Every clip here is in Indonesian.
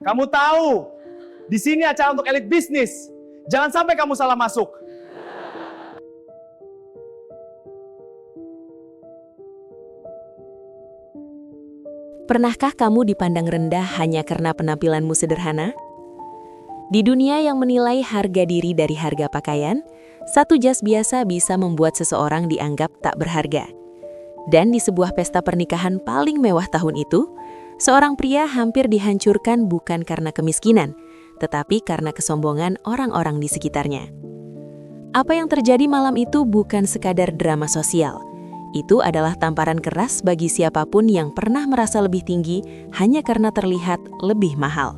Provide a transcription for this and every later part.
Kamu tahu, di sini acara untuk elit bisnis. Jangan sampai kamu salah masuk. Pernahkah kamu dipandang rendah hanya karena penampilanmu sederhana? Di dunia yang menilai harga diri dari harga pakaian, satu jas biasa bisa membuat seseorang dianggap tak berharga. Dan di sebuah pesta pernikahan paling mewah tahun itu, seorang pria hampir dihancurkan bukan karena kemiskinan, tetapi karena kesombongan orang-orang di sekitarnya. Apa yang terjadi malam itu bukan sekadar drama sosial. Itu adalah tamparan keras bagi siapapun yang pernah merasa lebih tinggi hanya karena terlihat lebih mahal.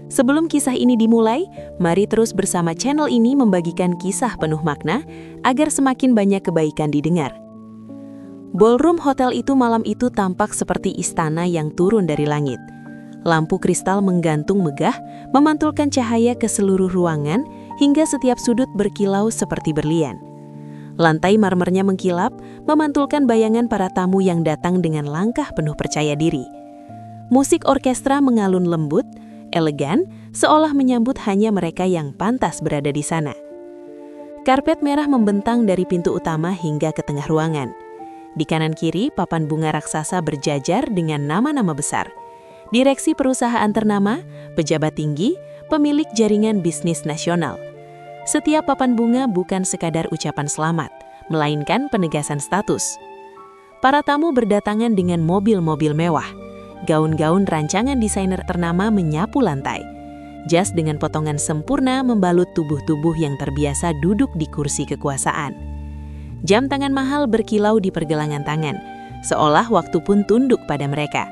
Sebelum kisah ini dimulai, mari terus bersama channel ini membagikan kisah penuh makna agar semakin banyak kebaikan didengar. Ballroom hotel itu malam itu tampak seperti istana yang turun dari langit. Lampu kristal menggantung megah, memantulkan cahaya ke seluruh ruangan hingga setiap sudut berkilau seperti berlian. Lantai marmernya mengkilap, memantulkan bayangan para tamu yang datang dengan langkah penuh percaya diri. Musik orkestra mengalun lembut, elegan, seolah menyambut hanya mereka yang pantas berada di sana. Karpet merah membentang dari pintu utama hingga ke tengah ruangan. Di kanan kiri, papan bunga raksasa berjajar dengan nama-nama besar. Direksi perusahaan ternama, pejabat tinggi, pemilik jaringan bisnis nasional. Setiap papan bunga bukan sekadar ucapan selamat, melainkan penegasan status. Para tamu berdatangan dengan mobil-mobil mewah. Gaun-gaun rancangan desainer ternama menyapu lantai. Jas dengan potongan sempurna membalut tubuh-tubuh yang terbiasa duduk di kursi kekuasaan. Jam tangan mahal berkilau di pergelangan tangan, seolah waktu pun tunduk pada mereka.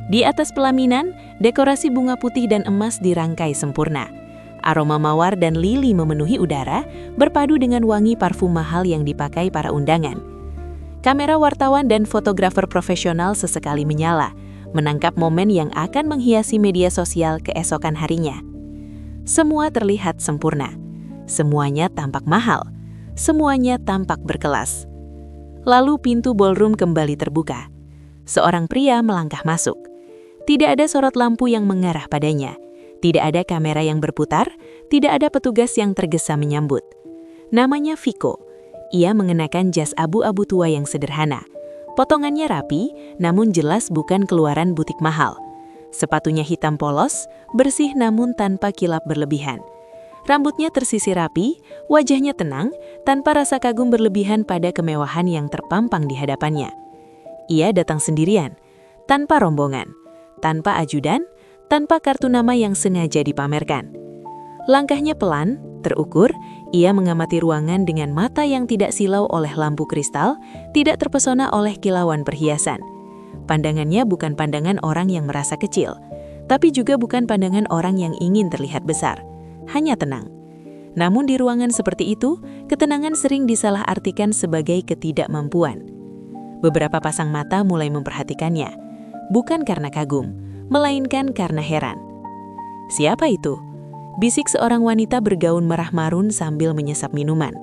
Di atas pelaminan, dekorasi bunga putih dan emas dirangkai sempurna. Aroma mawar dan lili memenuhi udara, berpadu dengan wangi parfum mahal yang dipakai para undangan. Kamera wartawan dan fotografer profesional sesekali menyala, menangkap momen yang akan menghiasi media sosial keesokan harinya. Semua terlihat sempurna. Semuanya tampak mahal. Semuanya tampak berkelas. Lalu pintu ballroom kembali terbuka. Seorang pria melangkah masuk. Tidak ada sorot lampu yang mengarah padanya. Tidak ada kamera yang berputar, tidak ada petugas yang tergesa menyambut. Namanya Viko. Ia mengenakan jas abu-abu tua yang sederhana. Potongannya rapi, namun jelas bukan keluaran butik mahal. Sepatunya hitam polos, bersih namun tanpa kilap berlebihan. Rambutnya tersisir rapi, wajahnya tenang, tanpa rasa kagum berlebihan pada kemewahan yang terpampang di hadapannya. Ia datang sendirian, tanpa rombongan, tanpa ajudan, tanpa kartu nama yang sengaja dipamerkan. Langkahnya pelan, terukur, ia mengamati ruangan dengan mata yang tidak silau oleh lampu kristal, tidak terpesona oleh kilauan perhiasan. Pandangannya bukan pandangan orang yang merasa kecil, tapi juga bukan pandangan orang yang ingin terlihat besar, hanya tenang. Namun di ruangan seperti itu, ketenangan sering disalahartikan sebagai ketidakmampuan. Beberapa pasang mata mulai memperhatikannya, bukan karena kagum, melainkan karena heran. Siapa itu? Bisik seorang wanita bergaun merah marun sambil menyesap minuman.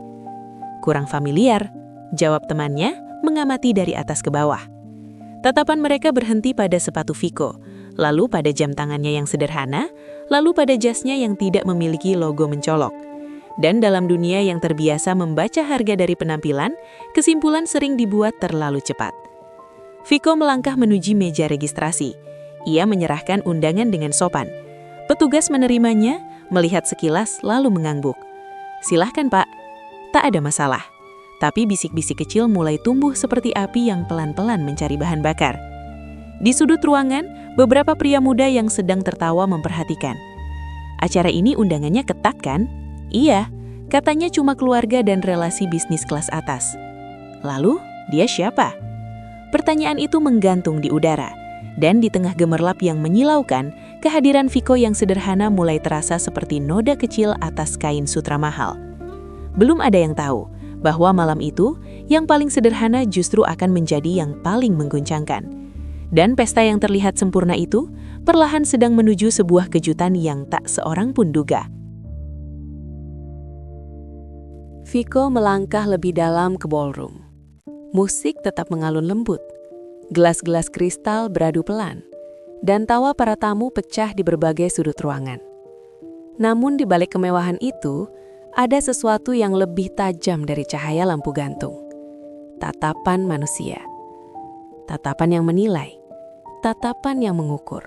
Kurang familiar, jawab temannya, mengamati dari atas ke bawah. Tatapan mereka berhenti pada sepatu Viko, lalu pada jam tangannya yang sederhana, lalu pada jasnya yang tidak memiliki logo mencolok. Dan dalam dunia yang terbiasa membaca harga dari penampilan, kesimpulan sering dibuat terlalu cepat. Viko melangkah menuju meja registrasi. Ia menyerahkan undangan dengan sopan. Petugas menerimanya, melihat sekilas lalu mengangguk. "Silahkan Pak." Tak ada masalah. Tapi bisik-bisik kecil mulai tumbuh seperti api yang pelan-pelan mencari bahan bakar. Di sudut ruangan, beberapa pria muda yang sedang tertawa memperhatikan. "Acara ini undangannya ketat kan?" "Iya, katanya cuma keluarga dan relasi bisnis kelas atas." "Lalu, dia siapa?" Pertanyaan itu menggantung di udara. Dan di tengah gemerlap yang menyilaukan, kehadiran Viko yang sederhana mulai terasa seperti noda kecil atas kain sutra mahal. Belum ada yang tahu bahwa malam itu, yang paling sederhana justru akan menjadi yang paling mengguncangkan. Dan pesta yang terlihat sempurna itu, perlahan sedang menuju sebuah kejutan yang tak seorang pun duga. Viko melangkah lebih dalam ke ballroom. Musik tetap mengalun lembut. Gelas-gelas kristal beradu pelan. dan tawa para tamu pecah di berbagai sudut ruangan. Namun di balik kemewahan itu, ada sesuatu yang lebih tajam dari cahaya lampu gantung. Tatapan manusia. Tatapan yang menilai. Tatapan yang mengukur.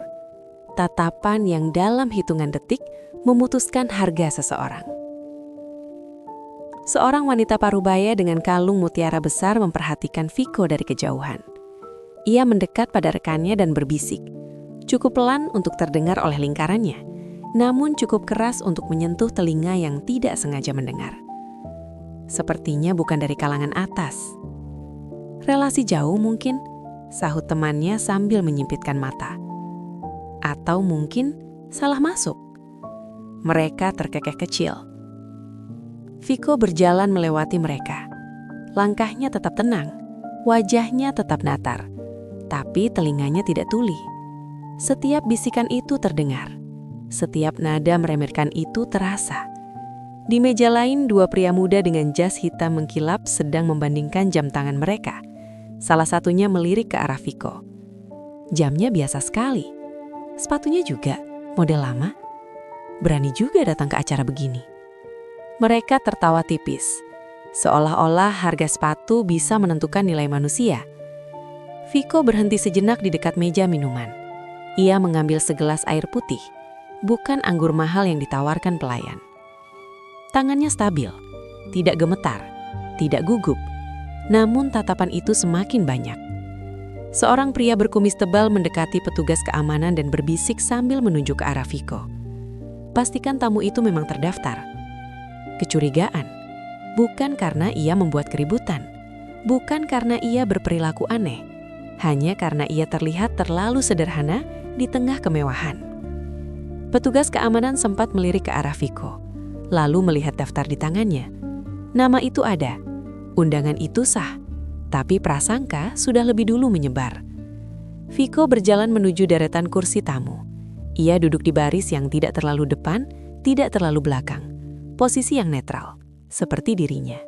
Tatapan yang dalam hitungan detik memutuskan harga seseorang. Seorang wanita parubaya dengan kalung mutiara besar memperhatikan Viko dari kejauhan. Ia mendekat pada rekannya dan berbisik. Cukup pelan untuk terdengar oleh lingkarannya, namun cukup keras untuk menyentuh telinga yang tidak sengaja mendengar. Sepertinya bukan dari kalangan atas. Relasi jauh mungkin, sahut temannya sambil menyipitkan mata. Atau mungkin salah masuk. Mereka terkekeh kecil. Viko berjalan melewati mereka. Langkahnya tetap tenang, wajahnya tetap datar, tapi telinganya tidak tuli. Setiap bisikan itu terdengar. Setiap nada meremehkan itu terasa. Di meja lain, dua pria muda dengan jas hitam mengkilap sedang membandingkan jam tangan mereka. Salah satunya melirik ke arah Viko. Jamnya biasa sekali. Sepatunya juga, model lama. Berani juga datang ke acara begini. Mereka tertawa tipis. Seolah-olah harga sepatu bisa menentukan nilai manusia. Viko berhenti sejenak di dekat meja minuman. Ia mengambil segelas air putih. Bukan anggur mahal yang ditawarkan pelayan. Tangannya stabil, tidak gemetar, tidak gugup. Namun tatapan itu semakin banyak. Seorang pria berkumis tebal mendekati petugas keamanan dan berbisik sambil menunjuk ke arah Viko. Pastikan tamu itu memang terdaftar. Kecurigaan, bukan karena ia membuat keributan, bukan karena ia berperilaku aneh, hanya karena ia terlihat terlalu sederhana di tengah kemewahan. Petugas keamanan sempat melirik ke arah Viko, lalu melihat daftar di tangannya. Nama itu ada, undangan itu sah, tapi prasangka sudah lebih dulu menyebar. Viko berjalan menuju deretan kursi tamu. Ia duduk di baris yang tidak terlalu depan, tidak terlalu belakang, posisi yang netral, seperti dirinya.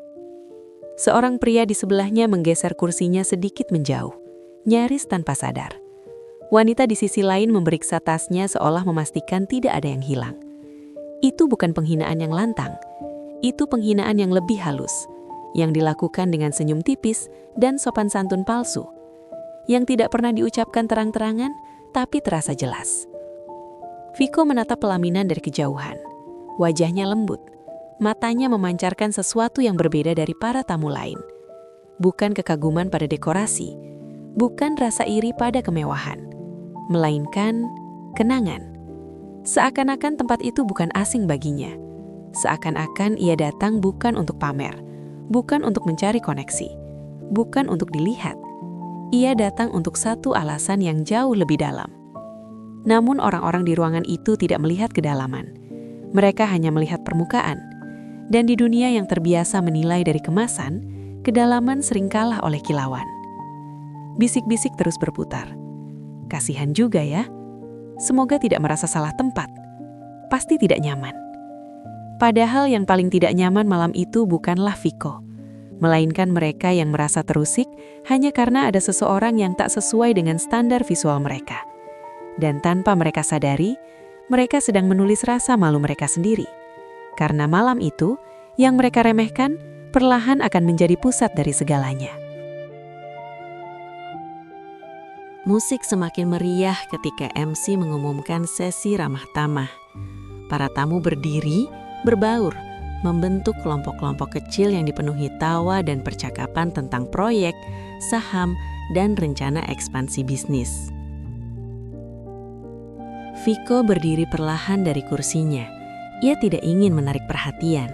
Seorang pria di sebelahnya menggeser kursinya sedikit menjauh, nyaris tanpa sadar. Wanita di sisi lain memeriksa tasnya seolah memastikan tidak ada yang hilang. Itu bukan penghinaan yang lantang. Itu penghinaan yang lebih halus, yang dilakukan dengan senyum tipis dan sopan santun palsu, yang tidak pernah diucapkan terang-terangan, tapi terasa jelas. Viko menatap pelaminan dari kejauhan. Wajahnya lembut. Matanya memancarkan sesuatu yang berbeda dari para tamu lain. Bukan kekaguman pada dekorasi, bukan rasa iri pada kemewahan, melainkan kenangan. Seakan-akan tempat itu bukan asing baginya. Seakan-akan ia datang bukan untuk pamer, bukan untuk mencari koneksi, bukan untuk dilihat. Ia datang untuk satu alasan yang jauh lebih dalam. Namun orang-orang di ruangan itu tidak melihat kedalaman. Mereka hanya melihat permukaan. Dan di dunia yang terbiasa menilai dari kemasan, kedalaman sering kalah oleh kilauan. Bisik-bisik terus berputar. Kasihan juga ya. Semoga tidak merasa salah tempat. Pasti tidak nyaman. Padahal yang paling tidak nyaman malam itu bukanlah Viko, melainkan mereka yang merasa terusik hanya karena ada seseorang yang tak sesuai dengan standar visual mereka. Dan tanpa mereka sadari, mereka sedang menulis rasa malu mereka sendiri. Karena malam itu, yang mereka remehkan perlahan akan menjadi pusat dari segalanya. Musik semakin meriah ketika MC mengumumkan sesi ramah tamah. Para tamu berdiri, berbaur, membentuk kelompok-kelompok kecil yang dipenuhi tawa dan percakapan tentang proyek, saham, dan rencana ekspansi bisnis. Viko berdiri perlahan dari kursinya. Ia tidak ingin menarik perhatian.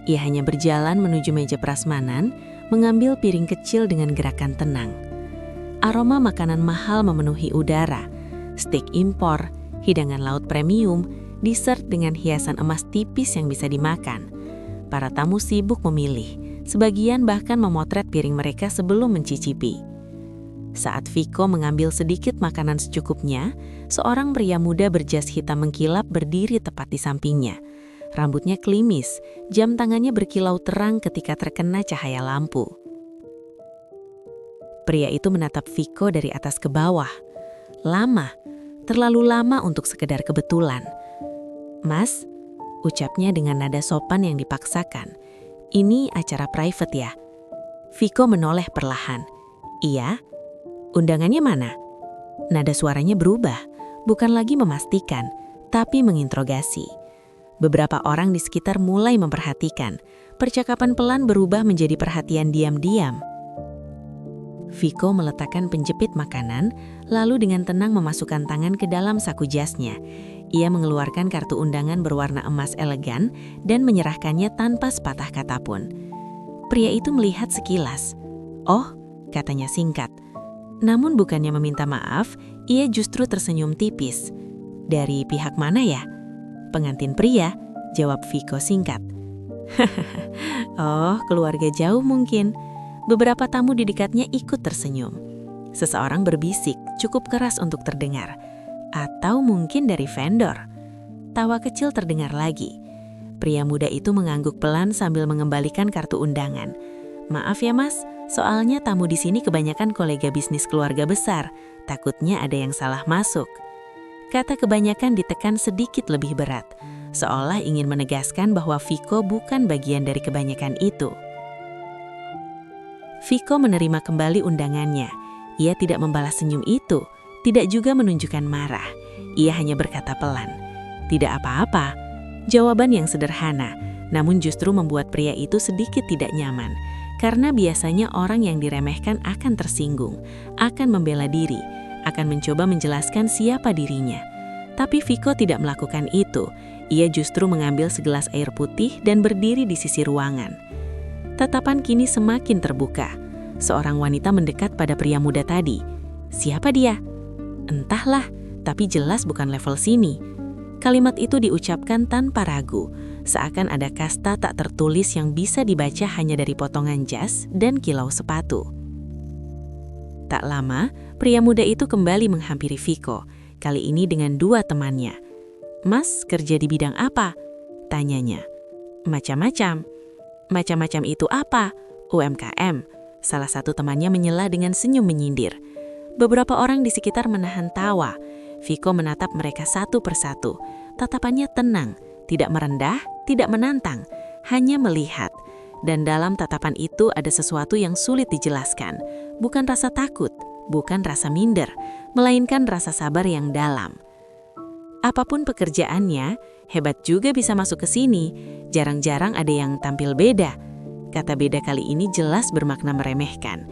Ia hanya berjalan menuju meja prasmanan, mengambil piring kecil dengan gerakan tenang. Aroma makanan mahal memenuhi udara, steak impor, hidangan laut premium, dessert dengan hiasan emas tipis yang bisa dimakan. Para tamu sibuk memilih, sebagian bahkan memotret piring mereka sebelum mencicipi. Saat Viko mengambil sedikit makanan secukupnya, seorang pria muda berjas hitam mengkilap berdiri tepat di sampingnya. Rambutnya klimis, jam tangannya berkilau terang ketika terkena cahaya lampu. Pria itu menatap Viko dari atas ke bawah. Lama, terlalu lama untuk sekedar kebetulan. "Mas," ucapnya dengan nada sopan yang dipaksakan, "ini acara private ya?" Viko menoleh perlahan. "Iya." "Undangannya mana?" Nada suaranya berubah, bukan lagi memastikan, tapi menginterogasi. Beberapa orang di sekitar mulai memperhatikan. Percakapan pelan berubah menjadi perhatian diam-diam. Viko meletakkan penjepit makanan, lalu dengan tenang memasukkan tangan ke dalam saku jasnya. Ia mengeluarkan kartu undangan berwarna emas elegan dan menyerahkannya tanpa sepatah kata pun. Pria itu melihat sekilas. "Oh," katanya singkat. Namun bukannya meminta maaf, ia justru tersenyum tipis. "Dari pihak mana ya?" "Pengantin pria," jawab Viko singkat. "Oh, keluarga jauh mungkin." Beberapa tamu di dekatnya ikut tersenyum. Seseorang berbisik, cukup keras untuk terdengar. "Atau mungkin dari vendor." Tawa kecil terdengar lagi. Pria muda itu mengangguk pelan sambil mengembalikan kartu undangan. "Maaf ya mas, soalnya tamu di sini kebanyakan kolega bisnis keluarga besar. Takutnya ada yang salah masuk." Kata kebanyakan ditekan sedikit lebih berat, seolah ingin menegaskan bahwa Viko bukan bagian dari kebanyakan itu. Viko menerima kembali undangannya. Ia tidak membalas senyum itu, tidak juga menunjukkan marah. Ia hanya berkata pelan, "Tidak apa-apa." Jawaban yang sederhana, namun justru membuat pria itu sedikit tidak nyaman. Karena biasanya orang yang diremehkan akan tersinggung, akan membela diri, akan mencoba menjelaskan siapa dirinya. Tapi Viko tidak melakukan itu. Ia justru mengambil segelas air putih dan berdiri di sisi ruangan. Tatapan kini semakin terbuka. Seorang wanita mendekat pada pria muda tadi. "Siapa dia?" "Entahlah, tapi jelas bukan level sini." Kalimat itu diucapkan tanpa ragu, seakan ada kasta tak tertulis yang bisa dibaca hanya dari potongan jas dan kilau sepatu. Tak lama, pria muda itu kembali menghampiri Viko, kali ini dengan dua temannya. "Mas, kerja di bidang apa?" tanyanya. "Macam-macam." "Macam-macam itu apa?" "UMKM." Salah satu temannya menyela dengan senyum menyindir. Beberapa orang di sekitar menahan tawa. Viko menatap mereka satu persatu. Tatapannya tenang, tidak merendah, tidak menantang, hanya melihat. Dan dalam tatapan itu ada sesuatu yang sulit dijelaskan. Bukan rasa takut, bukan rasa minder, melainkan rasa sabar yang dalam. Apapun pekerjaannya, hebat juga bisa masuk ke sini. Jarang-jarang ada yang tampil beda. Kata beda kali ini jelas bermakna meremehkan.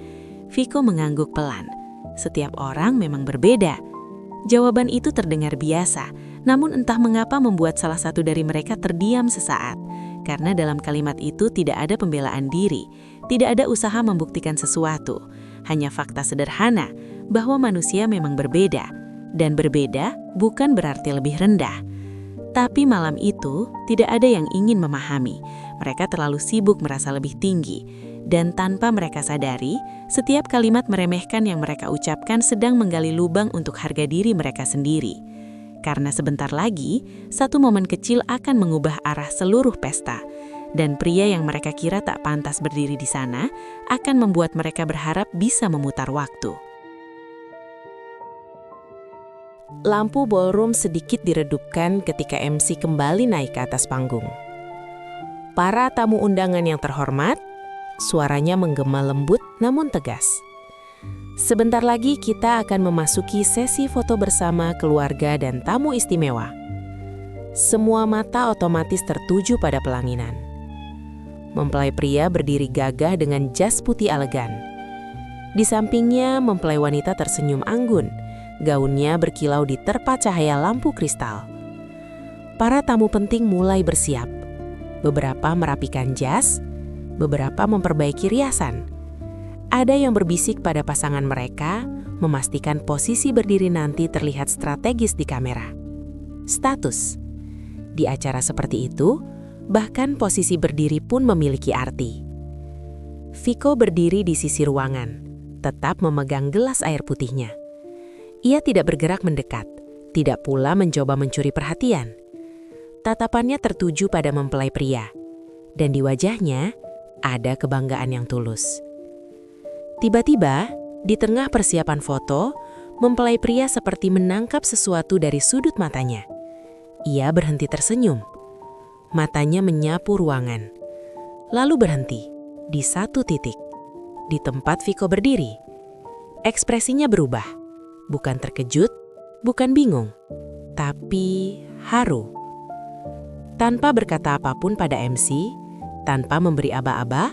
Viko mengangguk pelan. Setiap orang memang berbeda. Jawaban itu terdengar biasa, namun entah mengapa membuat salah satu dari mereka terdiam sesaat. Karena dalam kalimat itu tidak ada pembelaan diri, tidak ada usaha membuktikan sesuatu. Hanya fakta sederhana bahwa manusia memang berbeda. Dan berbeda bukan berarti lebih rendah. Tapi malam itu tidak ada yang ingin memahami. Mereka terlalu sibuk merasa lebih tinggi. Dan tanpa mereka sadari, setiap kalimat meremehkan yang mereka ucapkan sedang menggali lubang untuk harga diri mereka sendiri. Karena sebentar lagi, satu momen kecil akan mengubah arah seluruh pesta. Dan pria yang mereka kira tak pantas berdiri di sana akan membuat mereka berharap bisa memutar waktu. Lampu ballroom sedikit diredupkan ketika MC kembali naik ke atas panggung. "Para tamu undangan yang terhormat," suaranya menggema lembut namun tegas. "Sebentar lagi kita akan memasuki sesi foto bersama keluarga dan tamu istimewa." Semua mata otomatis tertuju pada pelaminan. Mempelai pria berdiri gagah dengan jas putih elegan. Di sampingnya mempelai wanita tersenyum anggun. Gaunnya berkilau diterpa cahaya lampu kristal. Para tamu penting mulai bersiap. Beberapa merapikan jas, beberapa memperbaiki riasan. Ada yang berbisik pada pasangan mereka, memastikan posisi berdiri nanti terlihat strategis di kamera. Status. Di acara seperti itu, bahkan posisi berdiri pun memiliki arti. Viko berdiri di sisi ruangan, tetap memegang gelas air putihnya. Ia tidak bergerak mendekat, tidak pula mencoba mencuri perhatian. Tatapannya tertuju pada mempelai pria, dan di wajahnya ada kebanggaan yang tulus. Tiba-tiba, di tengah persiapan foto, Mempelai pria seperti menangkap sesuatu dari sudut matanya. Ia berhenti tersenyum. Matanya menyapu ruangan. Lalu berhenti di satu titik, di tempat Viko berdiri. Ekspresinya berubah. Bukan terkejut, bukan bingung, tapi haru. Tanpa berkata apapun pada MC, tanpa memberi aba-aba,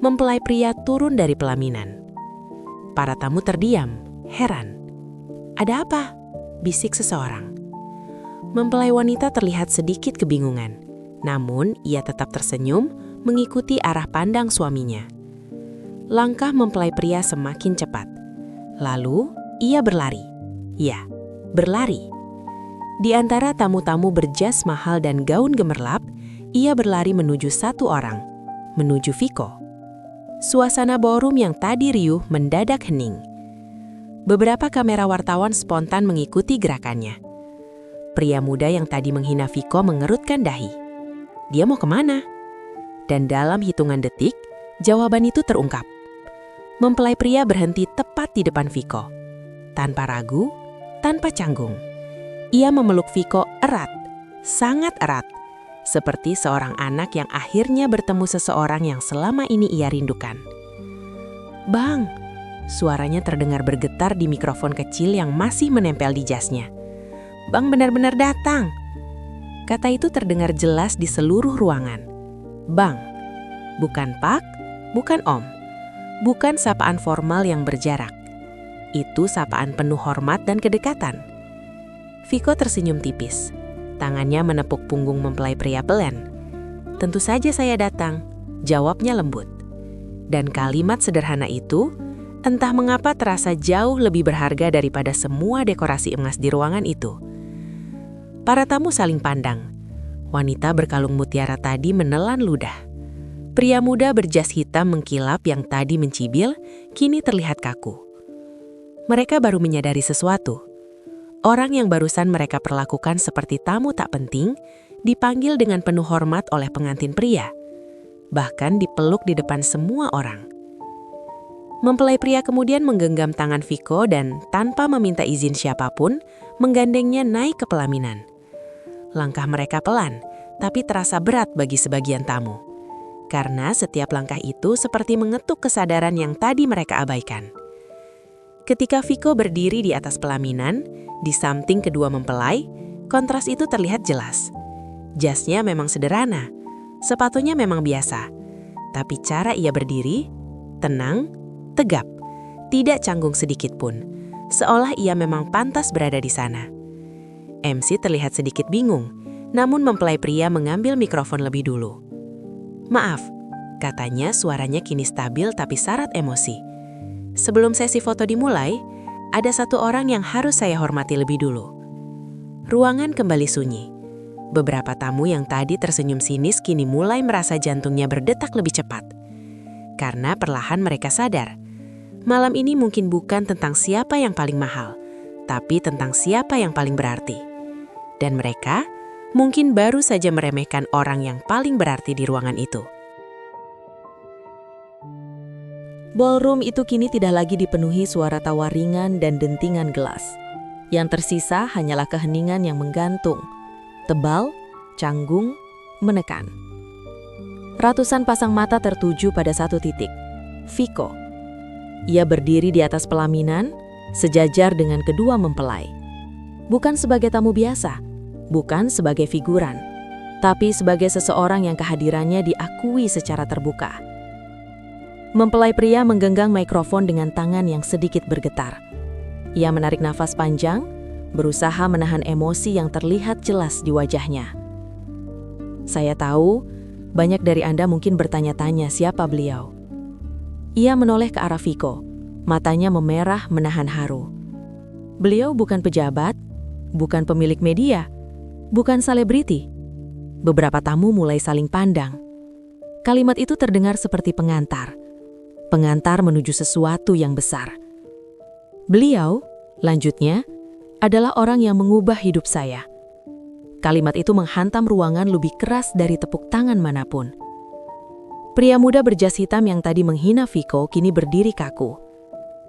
mempelai pria turun dari pelaminan. Para tamu terdiam, heran. "Ada apa?" bisik seseorang. Mempelai wanita terlihat sedikit kebingungan, namun ia tetap tersenyum mengikuti arah pandang suaminya. Langkah mempelai pria semakin cepat. Lalu ia berlari. Ya, berlari. Di antara tamu-tamu berjas mahal dan gaun gemerlap, ia berlari menuju satu orang, menuju Viko. Suasana ballroom yang tadi riuh mendadak hening. Beberapa kamera wartawan spontan mengikuti gerakannya. Pria muda yang tadi menghina Viko mengerutkan dahi. Dia mau kemana? Dan dalam hitungan detik, jawaban itu terungkap. Mempelai pria berhenti tepat di depan Viko. Tanpa ragu, tanpa canggung. Ia memeluk Viko erat, sangat erat. Seperti seorang anak yang akhirnya bertemu seseorang yang selama ini ia rindukan. "Bang!" Suaranya terdengar bergetar di mikrofon kecil yang masih menempel di jasnya. "Bang benar-benar datang." Kata itu terdengar jelas di seluruh ruangan. Bang, bukan Pak, bukan Om, bukan sapaan formal yang berjarak. Itu sapaan penuh hormat dan kedekatan. Viko tersenyum tipis. Tangannya menepuk punggung mempelai pria pelan. "Tentu saja saya datang," jawabnya lembut. Dan kalimat sederhana itu, entah mengapa terasa jauh lebih berharga daripada semua dekorasi emas di ruangan itu. Para tamu saling pandang. Wanita berkalung mutiara tadi menelan ludah. Pria muda berjas hitam mengkilap yang tadi mencibil, kini terlihat kaku. Mereka baru menyadari sesuatu. Orang yang barusan mereka perlakukan seperti tamu tak penting, dipanggil dengan penuh hormat oleh pengantin pria. Bahkan dipeluk di depan semua orang. Mempelai pria kemudian menggenggam tangan Viko dan tanpa meminta izin siapapun, menggandengnya naik ke pelaminan. Langkah mereka pelan, tapi terasa berat bagi sebagian tamu. Karena setiap langkah itu seperti mengetuk kesadaran yang tadi mereka abaikan. Ketika Viko berdiri di atas pelaminan, di samping kedua mempelai, kontras itu terlihat jelas. Jasnya memang sederhana, sepatunya memang biasa. Tapi cara ia berdiri, tenang, tegap, tidak canggung sedikit pun, seolah ia memang pantas berada di sana. MC terlihat sedikit bingung, namun mempelai pria mengambil mikrofon lebih dulu. "Maaf," katanya, suaranya kini stabil tapi syarat emosi. "Sebelum sesi foto dimulai, ada satu orang yang harus saya hormati lebih dulu." Ruangan kembali sunyi. Beberapa tamu yang tadi tersenyum sinis kini mulai merasa jantungnya berdetak lebih cepat. Karena perlahan mereka sadar, malam ini mungkin bukan tentang siapa yang paling mahal, tapi tentang siapa yang paling berarti. Dan mereka mungkin baru saja meremehkan orang yang paling berarti di ruangan itu. Ballroom itu kini tidak lagi dipenuhi suara tawa ringan dan dentingan gelas. Yang tersisa hanyalah keheningan yang menggantung, tebal, canggung, menekan. Ratusan pasang mata tertuju pada satu titik, Viko. Ia berdiri di atas pelaminan, sejajar dengan kedua mempelai. Bukan sebagai tamu biasa, bukan sebagai figuran, tapi sebagai seseorang yang kehadirannya diakui secara terbuka. Mempelai pria menggenggam mikrofon dengan tangan yang sedikit bergetar. Ia menarik nafas panjang, berusaha menahan emosi yang terlihat jelas di wajahnya. "Saya tahu, banyak dari Anda mungkin bertanya-tanya siapa beliau." Ia menoleh ke arah Viko, matanya memerah menahan haru. "Beliau bukan pejabat, bukan pemilik media, bukan selebriti." Beberapa tamu mulai saling pandang. Kalimat itu terdengar seperti pengantar. Pengantar menuju sesuatu yang besar. "Beliau," lanjutnya, "adalah orang yang mengubah hidup saya." Kalimat itu menghantam ruangan lebih keras dari tepuk tangan manapun. Pria muda berjas hitam yang tadi menghina Viko kini berdiri kaku.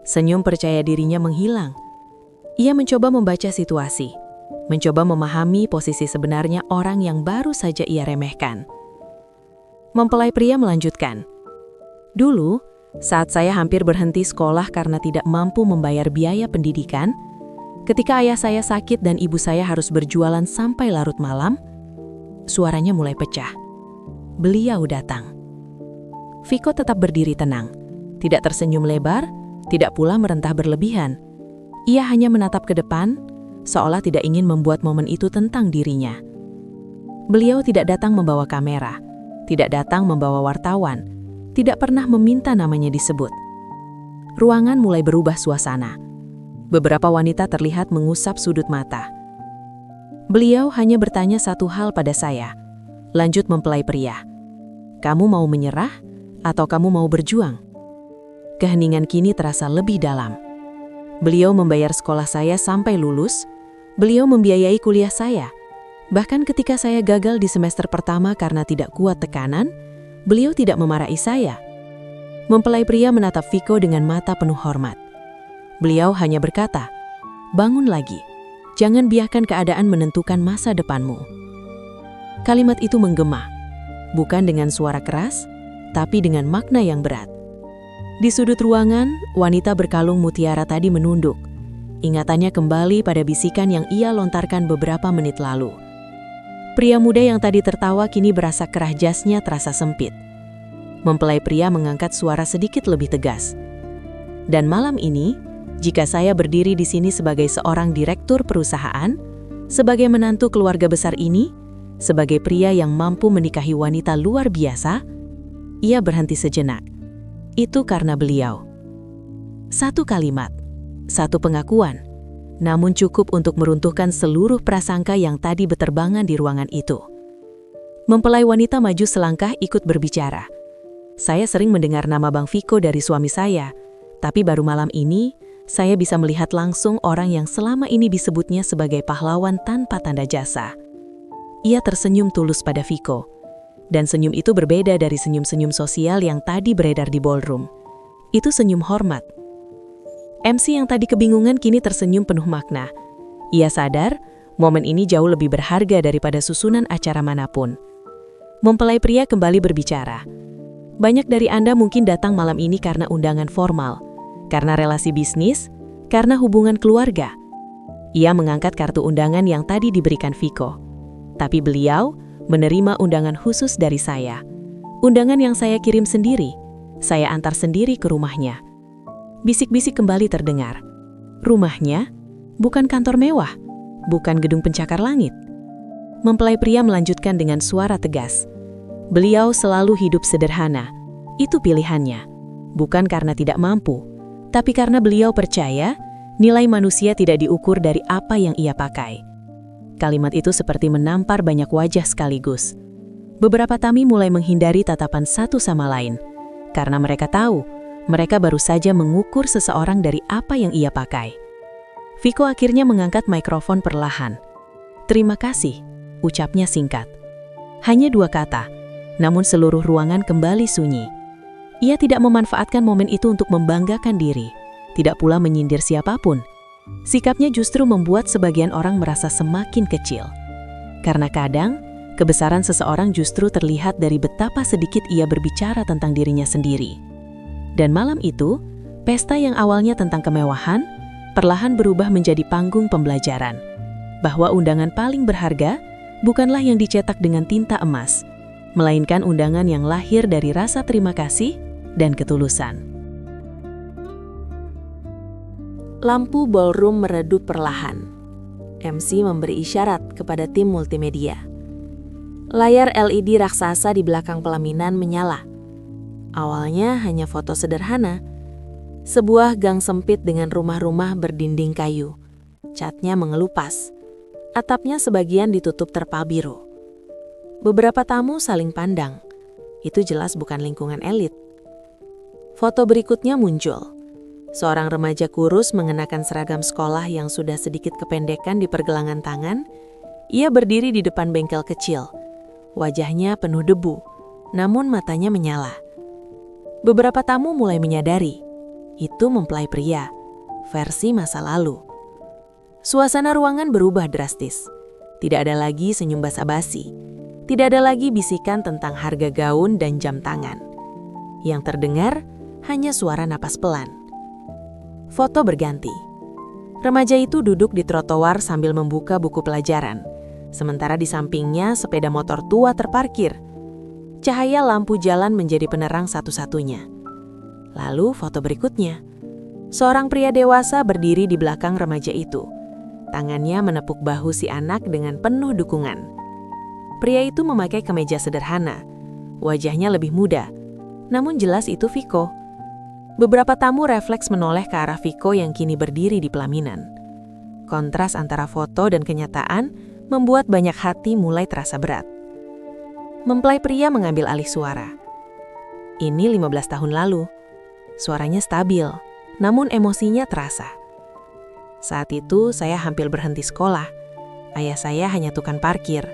Senyum percaya dirinya menghilang. Ia mencoba membaca situasi, mencoba memahami posisi sebenarnya orang yang baru saja ia remehkan. Mempelai pria melanjutkan, "Dulu, saat saya hampir berhenti sekolah karena tidak mampu membayar biaya pendidikan, ketika ayah saya sakit dan ibu saya harus berjualan sampai larut malam, suaranya mulai pecah. Beliau datang." Viko tetap berdiri tenang, tidak tersenyum lebar, tidak pula merentah berlebihan. Ia hanya menatap ke depan, seolah tidak ingin membuat momen itu tentang dirinya. Beliau tidak datang membawa kamera, tidak datang membawa wartawan, tidak pernah meminta namanya disebut. Ruangan mulai berubah suasana. Beberapa wanita terlihat mengusap sudut mata. Beliau hanya bertanya satu hal pada saya. Lanjut mempelai pria, "Kamu mau menyerah atau kamu mau berjuang?" Keheningan kini terasa lebih dalam. Beliau membayar sekolah saya sampai lulus. Beliau membiayai kuliah saya. Bahkan ketika saya gagal di semester pertama karena tidak kuat tekanan, beliau tidak memarahi saya. Mempelai pria menatap Viko dengan mata penuh hormat. Beliau hanya berkata, "Bangun lagi. Jangan biarkan keadaan menentukan masa depanmu." Kalimat itu menggema, bukan dengan suara keras, tapi dengan makna yang berat. Di sudut ruangan, wanita berkalung mutiara tadi menunduk. Ingatannya kembali pada bisikan yang ia lontarkan beberapa menit lalu. Pria muda yang tadi tertawa kini berasa kerah jasnya terasa sempit. Mempelai pria mengangkat suara sedikit lebih tegas. "Dan malam ini, jika saya berdiri di sini sebagai seorang direktur perusahaan, sebagai menantu keluarga besar ini, sebagai pria yang mampu menikahi wanita luar biasa," ia berhenti sejenak. Itu karena beliau. Satu kalimat, satu pengakuan, namun cukup untuk meruntuhkan seluruh prasangka yang tadi beterbangan di ruangan itu. Mempelai wanita maju selangkah ikut berbicara. "Saya sering mendengar nama Bang Viko dari suami saya, tapi baru malam ini saya bisa melihat langsung orang yang selama ini disebutnya sebagai pahlawan tanpa tanda jasa." Ia tersenyum tulus pada Viko. Dan senyum itu berbeda dari senyum-senyum sosial yang tadi beredar di ballroom. Itu senyum hormat. MC yang tadi kebingungan kini tersenyum penuh makna. Ia sadar, momen ini jauh lebih berharga daripada susunan acara manapun. Mempelai pria kembali berbicara. "Banyak dari Anda mungkin datang malam ini karena undangan formal, karena relasi bisnis, karena hubungan keluarga." Ia mengangkat kartu undangan yang tadi diberikan Viko. Tapi beliau menerima undangan khusus dari saya. Undangan yang saya kirim sendiri, saya antar sendiri ke rumahnya. Bisik-bisik kembali terdengar. Rumahnya? Bukan kantor mewah, bukan gedung pencakar langit. Mempelai pria melanjutkan dengan suara tegas. Beliau selalu hidup sederhana. Itu pilihannya. Bukan karena tidak mampu, tapi karena beliau percaya nilai manusia tidak diukur dari apa yang ia pakai. Kalimat itu seperti menampar banyak wajah sekaligus. Beberapa tamu mulai menghindari tatapan satu sama lain, karena mereka tahu mereka baru saja mengukur seseorang dari apa yang ia pakai. Viko akhirnya mengangkat mikrofon perlahan. "Terima kasih," ucapnya singkat. Hanya 2 kata, namun seluruh ruangan kembali sunyi. Ia tidak memanfaatkan momen itu untuk membanggakan diri, tidak pula menyindir siapapun. Sikapnya justru membuat sebagian orang merasa semakin kecil. Karena kadang, kebesaran seseorang justru terlihat dari betapa sedikit ia berbicara tentang dirinya sendiri. Dan malam itu, pesta yang awalnya tentang kemewahan, perlahan berubah menjadi panggung pembelajaran. Bahwa undangan paling berharga bukanlah yang dicetak dengan tinta emas, melainkan undangan yang lahir dari rasa terima kasih dan ketulusan. Lampu ballroom meredup perlahan. MC memberi isyarat kepada tim multimedia. Layar LED raksasa di belakang pelaminan menyala. Awalnya hanya foto sederhana. Sebuah gang sempit dengan rumah-rumah berdinding kayu. Catnya mengelupas. Atapnya sebagian ditutup terpal biru. Beberapa tamu saling pandang. Itu jelas bukan lingkungan elit. Foto berikutnya muncul. Seorang remaja kurus mengenakan seragam sekolah yang sudah sedikit kependekan di pergelangan tangan. Ia berdiri di depan bengkel kecil. Wajahnya penuh debu, namun matanya menyala. Beberapa tamu mulai menyadari, itu mempelai pria, versi masa lalu. Suasana ruangan berubah drastis. Tidak ada lagi senyum basa-basi. Tidak ada lagi bisikan tentang harga gaun dan jam tangan. Yang terdengar hanya suara napas pelan. Foto berganti. Remaja itu duduk di trotoar sambil membuka buku pelajaran. Sementara di sampingnya sepeda motor tua terparkir. Cahaya lampu jalan menjadi penerang satu-satunya. Lalu foto berikutnya. Seorang pria dewasa berdiri di belakang remaja itu. Tangannya menepuk bahu si anak dengan penuh dukungan. Pria itu memakai kemeja sederhana. Wajahnya lebih muda. Namun jelas itu Viko. Beberapa tamu refleks menoleh ke arah Viko yang kini berdiri di pelaminan. Kontras antara foto dan kenyataan membuat banyak hati mulai terasa berat. Mempelai pria mengambil alih suara. Ini 15 tahun lalu. Suaranya stabil, namun emosinya terasa. Saat itu saya hampir berhenti sekolah. Ayah saya hanya tukang parkir.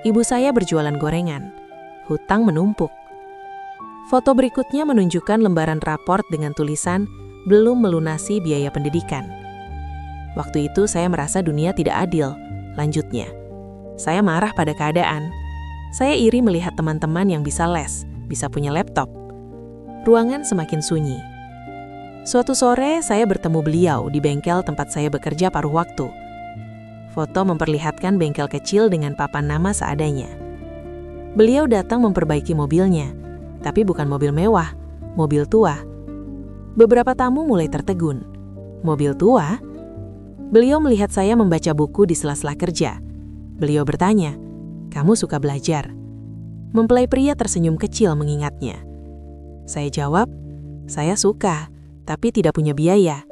Ibu saya berjualan gorengan. Hutang menumpuk. Foto berikutnya menunjukkan lembaran raport dengan tulisan belum melunasi biaya pendidikan. Waktu itu saya merasa dunia tidak adil. Lanjutnya, saya marah pada keadaan. Saya iri melihat teman-teman yang bisa les, bisa punya laptop. Ruangan semakin sunyi. Suatu sore saya bertemu beliau di bengkel tempat saya bekerja paruh waktu. Foto memperlihatkan bengkel kecil dengan papan nama seadanya. Beliau datang memperbaiki mobilnya, tapi bukan mobil mewah, mobil tua. Beberapa tamu mulai tertegun. Mobil tua? Beliau melihat saya membaca buku di sela-sela kerja. Beliau bertanya, "Kamu suka belajar?" Mempelai pria tersenyum kecil mengingatnya. Saya jawab, "Saya suka, tapi tidak punya biaya."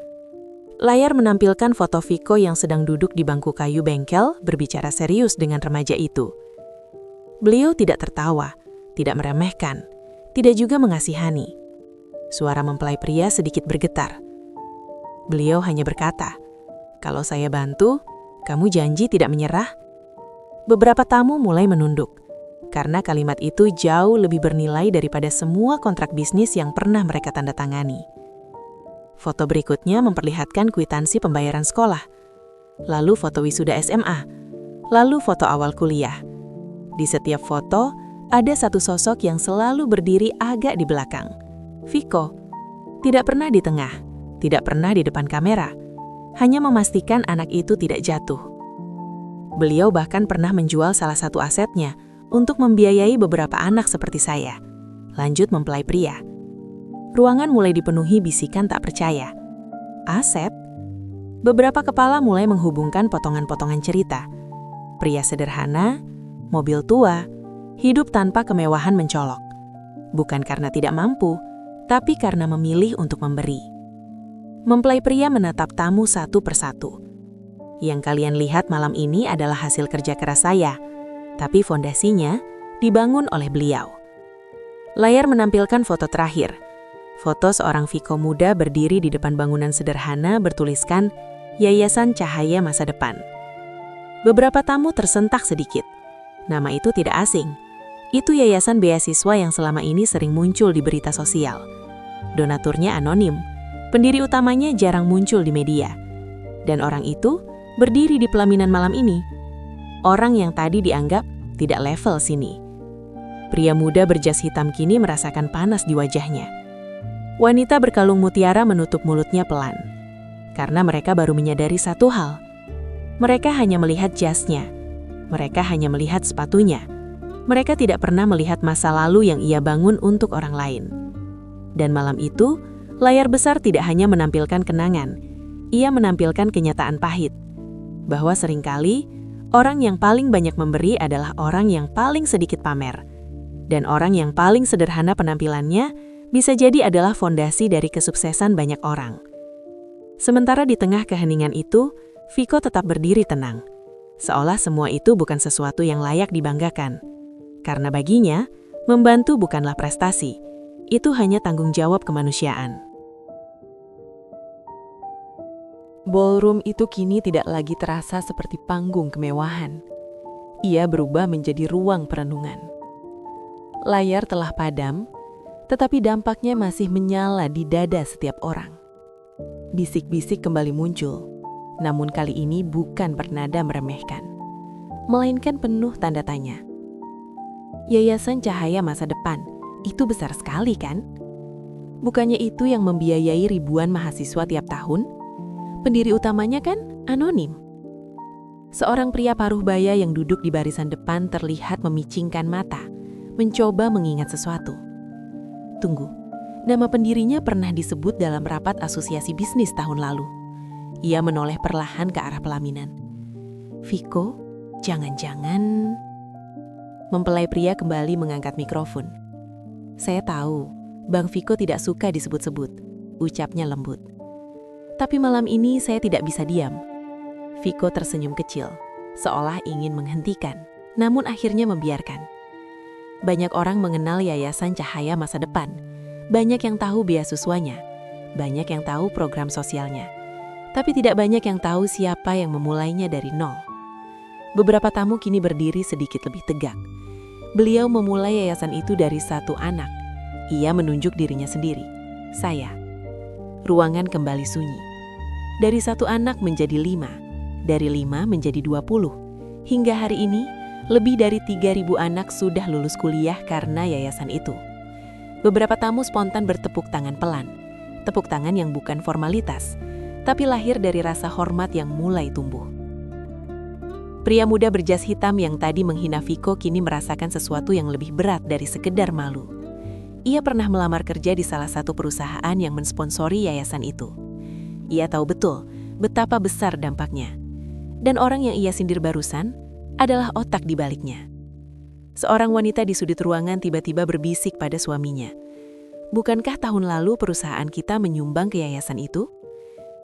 Layar menampilkan foto Viko yang sedang duduk di bangku kayu bengkel berbicara serius dengan remaja itu. Beliau tidak tertawa, tidak meremehkan, tidak juga mengasihani. Suara mempelai pria sedikit bergetar. Beliau hanya berkata, "Kalau saya bantu, kamu janji tidak menyerah?" Beberapa tamu mulai menunduk, karena kalimat itu jauh lebih bernilai daripada semua kontrak bisnis yang pernah mereka tanda tangani. Foto berikutnya memperlihatkan kwitansi pembayaran sekolah, lalu foto wisuda SMA, lalu foto awal kuliah. Di setiap foto, ada satu sosok yang selalu berdiri agak di belakang. Viko, tidak pernah di tengah, tidak pernah di depan kamera, hanya memastikan anak itu tidak jatuh. Beliau bahkan pernah menjual salah satu asetnya untuk membiayai beberapa anak seperti saya. Lanjut mempelai pria. Ruangan mulai dipenuhi bisikan tak percaya. Aset? Beberapa kepala mulai menghubungkan potongan-potongan cerita. Pria sederhana, mobil tua, hidup tanpa kemewahan mencolok. Bukan karena tidak mampu, tapi karena memilih untuk memberi. Mempelai pria menatap tamu satu persatu. Yang kalian lihat malam ini adalah hasil kerja keras saya, tapi fondasinya dibangun oleh beliau. Layar menampilkan foto terakhir. Foto seorang Viko muda berdiri di depan bangunan sederhana bertuliskan Yayasan Cahaya Masa Depan. Beberapa tamu tersentak sedikit. Nama itu tidak asing. Itu yayasan beasiswa yang selama ini sering muncul di berita sosial. Donaturnya anonim. Pendiri utamanya jarang muncul di media. Dan orang itu berdiri di pelaminan malam ini. Orang yang tadi dianggap tidak level sini. Pria muda berjas hitam kini merasakan panas di wajahnya. Wanita berkalung mutiara menutup mulutnya pelan. Karena mereka baru menyadari satu hal. Mereka hanya melihat jasnya. Mereka hanya melihat sepatunya. Mereka tidak pernah melihat masa lalu yang ia bangun untuk orang lain. Dan malam itu, layar besar tidak hanya menampilkan kenangan. Ia menampilkan kenyataan pahit. Bahwa seringkali, orang yang paling banyak memberi adalah orang yang paling sedikit pamer. Dan orang yang paling sederhana penampilannya bisa jadi adalah fondasi dari kesuksesan banyak orang. Sementara di tengah keheningan itu, Viko tetap berdiri tenang. Seolah semua itu bukan sesuatu yang layak dibanggakan. Karena baginya, membantu bukanlah prestasi. Itu hanya tanggung jawab kemanusiaan. Ballroom itu kini tidak lagi terasa seperti panggung kemewahan. Ia berubah menjadi ruang perenungan. Layar telah padam, tetapi dampaknya masih menyala di dada setiap orang. Bisik-bisik kembali muncul. Namun kali ini bukan bernada meremehkan, melainkan penuh tanda tanya. Yayasan Cahaya Masa Depan, itu besar sekali kan? Bukannya itu yang membiayai ribuan mahasiswa tiap tahun? Pendiri utamanya kan anonim. Seorang pria paruh baya yang duduk di barisan depan terlihat memicingkan mata, mencoba mengingat sesuatu. Tunggu, nama pendirinya pernah disebut dalam rapat asosiasi bisnis tahun lalu. Ia menoleh perlahan ke arah pelaminan. Viko, jangan-jangan... Mempelai pria kembali mengangkat mikrofon. Saya tahu, Bang Viko tidak suka disebut-sebut, ucapnya lembut. Tapi malam ini saya tidak bisa diam. Viko tersenyum kecil, seolah ingin menghentikan, namun akhirnya membiarkan. Banyak orang mengenal Yayasan Cahaya Masa Depan. Banyak yang tahu beasiswanya, banyak yang tahu program sosialnya. Tapi tidak banyak yang tahu siapa yang memulainya dari nol. Beberapa tamu kini berdiri sedikit lebih tegak. Beliau memulai yayasan itu dari satu anak. Ia menunjuk dirinya sendiri. Saya. Ruangan kembali sunyi. Dari satu anak menjadi 5. Dari 5 menjadi 20. Hingga hari ini, lebih dari 3.000 anak sudah lulus kuliah karena yayasan itu. Beberapa tamu spontan bertepuk tangan pelan. Tepuk tangan yang bukan formalitas, tapi lahir dari rasa hormat yang mulai tumbuh. Pria muda berjas hitam yang tadi menghina Viko kini merasakan sesuatu yang lebih berat dari sekedar malu. Ia pernah melamar kerja di salah satu perusahaan yang mensponsori yayasan itu. Ia tahu betul betapa besar dampaknya. Dan orang yang ia sindir barusan adalah otak di baliknya. Seorang wanita di sudut ruangan tiba-tiba berbisik pada suaminya. Bukankah tahun lalu perusahaan kita menyumbang ke yayasan itu?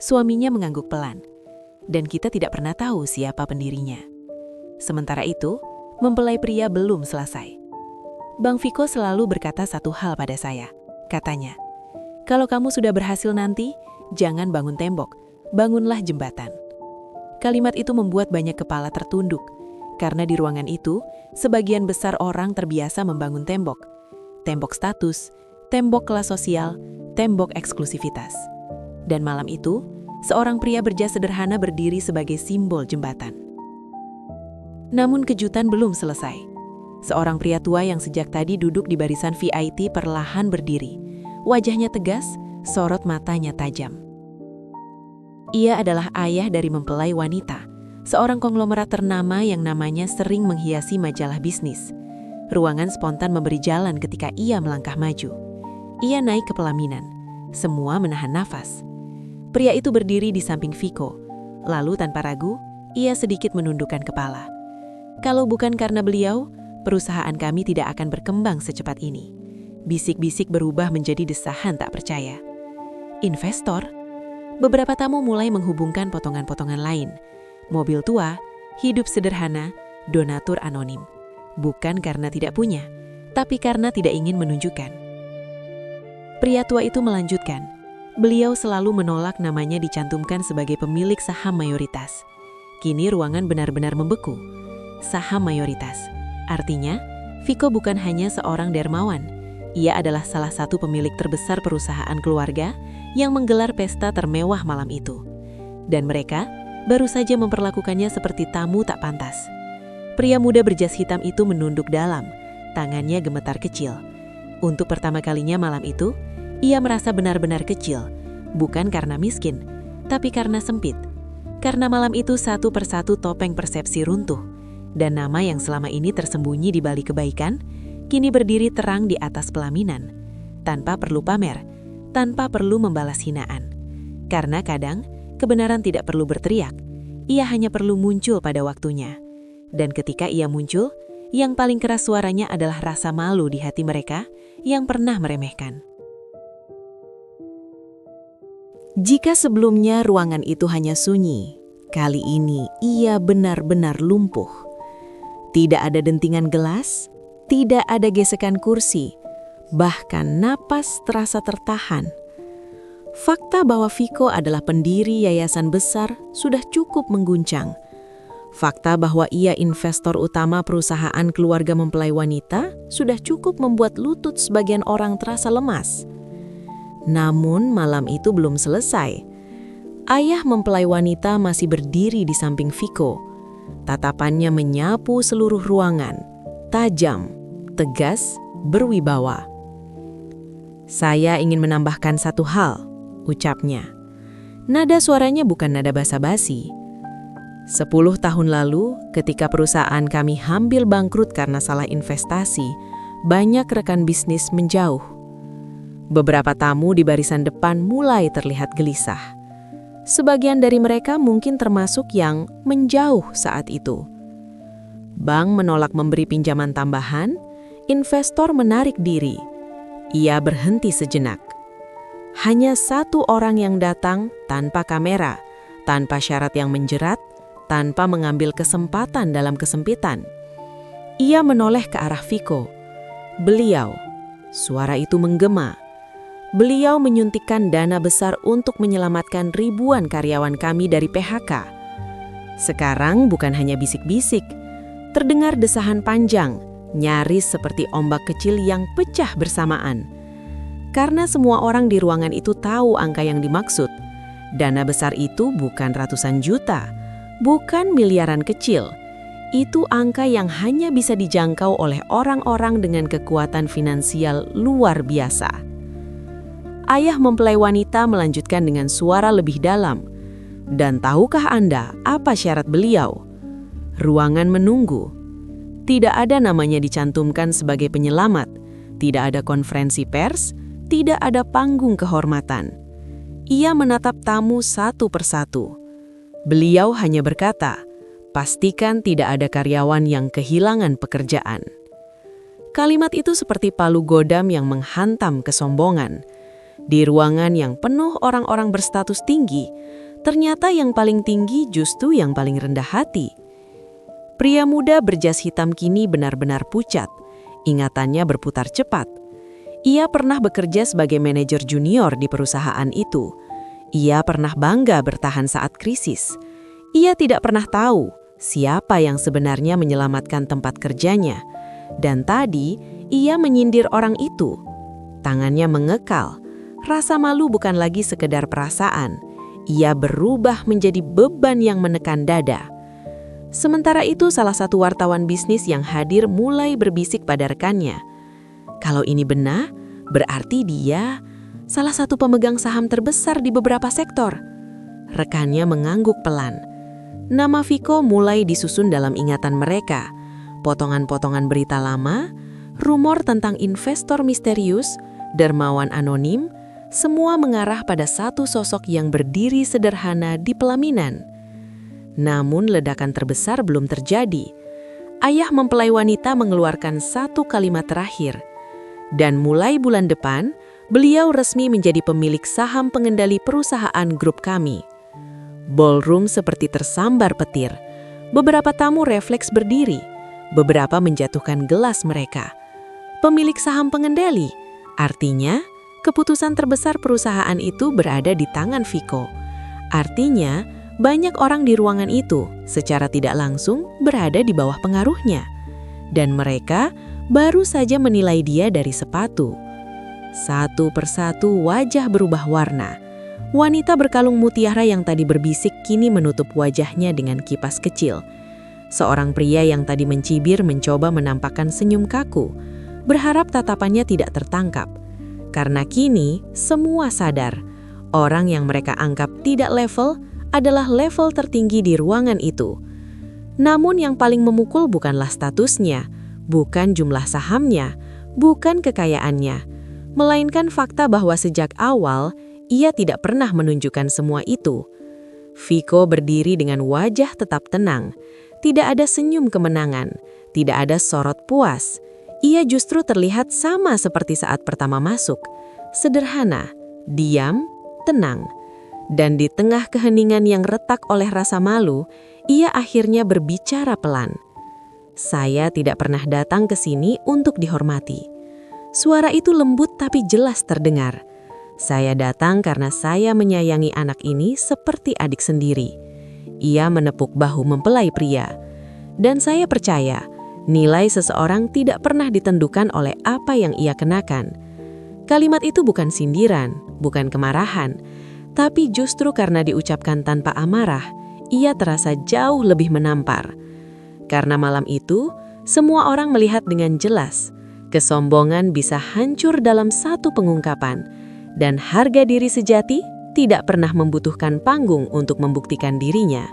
Suaminya mengangguk pelan. Dan kita tidak pernah tahu siapa pendirinya. Sementara itu, mempelai pria belum selesai. Bang Viko selalu berkata satu hal pada saya. Katanya, kalau kamu sudah berhasil nanti, jangan bangun tembok, bangunlah jembatan. Kalimat itu membuat banyak kepala tertunduk, karena di ruangan itu, sebagian besar orang terbiasa membangun tembok. Tembok status, tembok kelas sosial, tembok eksklusivitas. Dan malam itu, seorang pria berjas sederhana berdiri sebagai simbol jembatan. Namun kejutan belum selesai. Seorang pria tua yang sejak tadi duduk di barisan VIP perlahan berdiri. Wajahnya tegas, sorot matanya tajam. Ia adalah ayah dari mempelai wanita, seorang konglomerat ternama yang namanya sering menghiasi majalah bisnis. Ruangan spontan memberi jalan ketika ia melangkah maju. Ia naik ke pelaminan. Semua menahan nafas. Pria itu berdiri di samping Viko. Lalu tanpa ragu, ia sedikit menundukkan kepala. Kalau bukan karena beliau, perusahaan kami tidak akan berkembang secepat ini. Bisik-bisik berubah menjadi desahan tak percaya. Investor? Beberapa tamu mulai menghubungkan potongan-potongan lain. Mobil tua, hidup sederhana, donatur anonim. Bukan karena tidak punya, tapi karena tidak ingin menunjukkan. Pria tua itu melanjutkan. Beliau selalu menolak namanya dicantumkan sebagai pemilik saham mayoritas. Kini ruangan benar-benar membeku. Saham mayoritas. Artinya, Viko bukan hanya seorang dermawan. Ia adalah salah satu pemilik terbesar perusahaan keluarga yang menggelar pesta termewah malam itu. Dan mereka baru saja memperlakukannya seperti tamu tak pantas. Pria muda berjas hitam itu menunduk dalam, tangannya gemetar kecil. Untuk pertama kalinya malam itu, ia merasa benar-benar kecil, bukan karena miskin, tapi karena sempit. Karena malam itu satu persatu topeng persepsi runtuh, dan nama yang selama ini tersembunyi di balik kebaikan, kini berdiri terang di atas pelaminan, tanpa perlu pamer, tanpa perlu membalas hinaan. Karena kadang, kebenaran tidak perlu berteriak, ia hanya perlu muncul pada waktunya. Dan ketika ia muncul, yang paling keras suaranya adalah rasa malu di hati mereka yang pernah meremehkan. Jika sebelumnya ruangan itu hanya sunyi, kali ini ia benar-benar lumpuh. Tidak ada dentingan gelas, tidak ada gesekan kursi, bahkan napas terasa tertahan. Fakta bahwa Viko adalah pendiri yayasan besar sudah cukup mengguncang. Fakta bahwa ia investor utama perusahaan keluarga mempelai wanita sudah cukup membuat lutut sebagian orang terasa lemas. Namun malam itu belum selesai. Ayah mempelai wanita masih berdiri di samping Viko. Tatapannya menyapu seluruh ruangan, tajam, tegas, berwibawa. "Saya ingin menambahkan satu hal," ucapnya. Nada suaranya bukan nada basa-basi. 10 tahun lalu, ketika perusahaan kami hampir bangkrut karena salah investasi, banyak rekan bisnis menjauh. Beberapa tamu di barisan depan mulai terlihat gelisah. Sebagian dari mereka mungkin termasuk yang menjauh saat itu. Bank menolak memberi pinjaman tambahan, investor menarik diri. Ia berhenti sejenak. Hanya satu orang yang datang tanpa kamera, tanpa syarat yang menjerat, tanpa mengambil kesempatan dalam kesempitan. Ia menoleh ke arah Viko. Beliau, suara itu menggema. Beliau menyuntikkan dana besar untuk menyelamatkan ribuan karyawan kami dari PHK. Sekarang bukan hanya bisik-bisik, terdengar desahan panjang, nyaris seperti ombak kecil yang pecah bersamaan. Karena semua orang di ruangan itu tahu angka yang dimaksud. Dana besar itu bukan ratusan juta, bukan miliaran kecil. Itu angka yang hanya bisa dijangkau oleh orang-orang dengan kekuatan finansial luar biasa. Ayah mempelai wanita melanjutkan dengan suara lebih dalam. "Dan tahukah Anda apa syarat beliau?" Ruangan menunggu. Tidak ada namanya dicantumkan sebagai penyelamat, tidak ada konferensi pers, tidak ada panggung kehormatan. Ia menatap tamu satu persatu. Beliau hanya berkata, "Pastikan tidak ada karyawan yang kehilangan pekerjaan." Kalimat itu seperti palu godam yang menghantam kesombongan. Di ruangan yang penuh orang-orang berstatus tinggi, ternyata yang paling tinggi justru yang paling rendah hati. Pria muda berjas hitam kini benar-benar pucat. Ingatannya berputar cepat. Ia pernah bekerja sebagai manajer junior di perusahaan itu. Ia pernah bangga bertahan saat krisis. Ia tidak pernah tahu siapa yang sebenarnya menyelamatkan tempat kerjanya. Dan tadi, ia menyindir orang itu. Tangannya mengekal. Rasa malu bukan lagi sekedar perasaan. Ia berubah menjadi beban yang menekan dada. Sementara itu, salah satu wartawan bisnis yang hadir mulai berbisik pada rekannya. Kalau ini benar, berarti dia salah satu pemegang saham terbesar di beberapa sektor. Rekannya mengangguk pelan. Nama Viko mulai disusun dalam ingatan mereka. Potongan-potongan berita lama, rumor tentang investor misterius, dermawan anonim, semua mengarah pada satu sosok yang berdiri sederhana di pelaminan. Namun ledakan terbesar belum terjadi. Ayah mempelai wanita mengeluarkan satu kalimat terakhir. Dan mulai bulan depan, beliau resmi menjadi pemilik saham pengendali perusahaan grup kami. Ballroom seperti tersambar petir. Beberapa tamu refleks berdiri. Beberapa menjatuhkan gelas mereka. Pemilik saham pengendali, artinya keputusan terbesar perusahaan itu berada di tangan Viko. Artinya, banyak orang di ruangan itu secara tidak langsung berada di bawah pengaruhnya. Dan mereka baru saja menilai dia dari sepatu. Satu persatu wajah berubah warna. Wanita berkalung mutiara yang tadi berbisik kini menutup wajahnya dengan kipas kecil. Seorang pria yang tadi mencibir mencoba menampakkan senyum kaku, berharap tatapannya tidak tertangkap. Karena kini semua sadar, orang yang mereka anggap tidak level adalah level tertinggi di ruangan itu. Namun yang paling memukul bukanlah statusnya, bukan jumlah sahamnya, bukan kekayaannya, melainkan fakta bahwa sejak awal ia tidak pernah menunjukkan semua itu. Viko berdiri dengan wajah tetap tenang, tidak ada senyum kemenangan, tidak ada sorot puas. Ia justru terlihat sama seperti saat pertama masuk, sederhana, diam, tenang. Dan di tengah keheningan yang retak oleh rasa malu, ia akhirnya berbicara pelan. "Saya tidak pernah datang ke sini untuk dihormati." Suara itu lembut tapi jelas terdengar. "Saya datang karena saya menyayangi anak ini seperti adik sendiri." Ia menepuk bahu mempelai pria. "Dan saya percaya, nilai seseorang tidak pernah ditentukan oleh apa yang ia kenakan." Kalimat itu bukan sindiran, bukan kemarahan, Tapi justru karena diucapkan tanpa amarah, ia terasa jauh lebih menampar. Karena malam itu, semua orang melihat dengan jelas, kesombongan bisa hancur dalam satu pengungkapan, dan harga diri sejati tidak pernah membutuhkan panggung untuk membuktikan dirinya.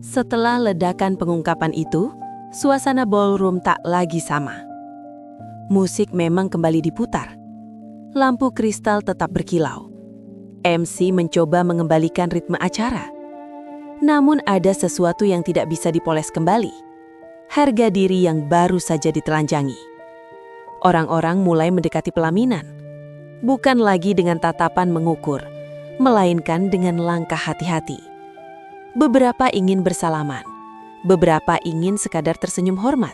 Setelah ledakan pengungkapan itu, suasana ballroom tak lagi sama. Musik memang kembali diputar. Lampu kristal tetap berkilau. MC mencoba mengembalikan ritme acara. Namun ada sesuatu yang tidak bisa dipoles kembali. Harga diri yang baru saja ditelanjangi. Orang-orang mulai mendekati pelaminan. Bukan lagi dengan tatapan mengukur, melainkan dengan langkah hati-hati. Beberapa ingin bersalaman, beberapa ingin sekadar tersenyum hormat,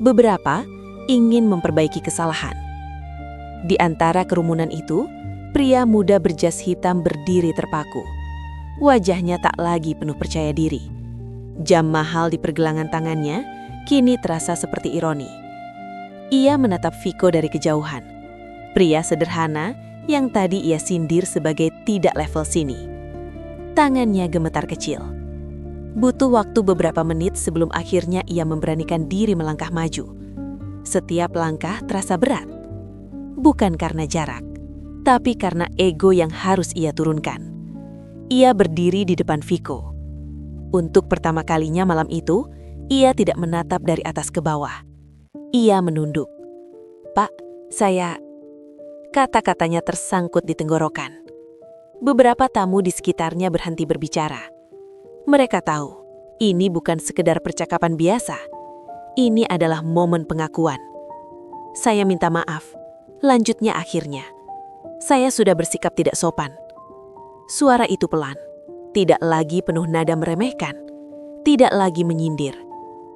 beberapa ingin memperbaiki kesalahan. Di antara kerumunan itu, pria muda berjas hitam berdiri terpaku. Wajahnya tak lagi penuh percaya diri. Jam mahal di pergelangan tangannya kini terasa seperti ironi. Ia menatap Viko dari kejauhan. Pria sederhana yang tadi ia sindir sebagai tidak level sini. Tangannya gemetar kecil. Butuh waktu beberapa menit sebelum akhirnya ia memberanikan diri melangkah maju. Setiap langkah terasa berat. Bukan karena jarak, tapi karena ego yang harus ia turunkan. Ia berdiri di depan Viko. Untuk pertama kalinya malam itu, ia tidak menatap dari atas ke bawah. Ia menunduk. "Pak, saya..." Kata-katanya tersangkut di tenggorokan. Beberapa tamu di sekitarnya berhenti berbicara. Mereka tahu, ini bukan sekedar percakapan biasa. Ini adalah momen pengakuan. "Saya minta maaf," lanjutnya akhirnya. "Saya sudah bersikap tidak sopan." Suara itu pelan, tidak lagi penuh nada meremehkan, tidak lagi menyindir,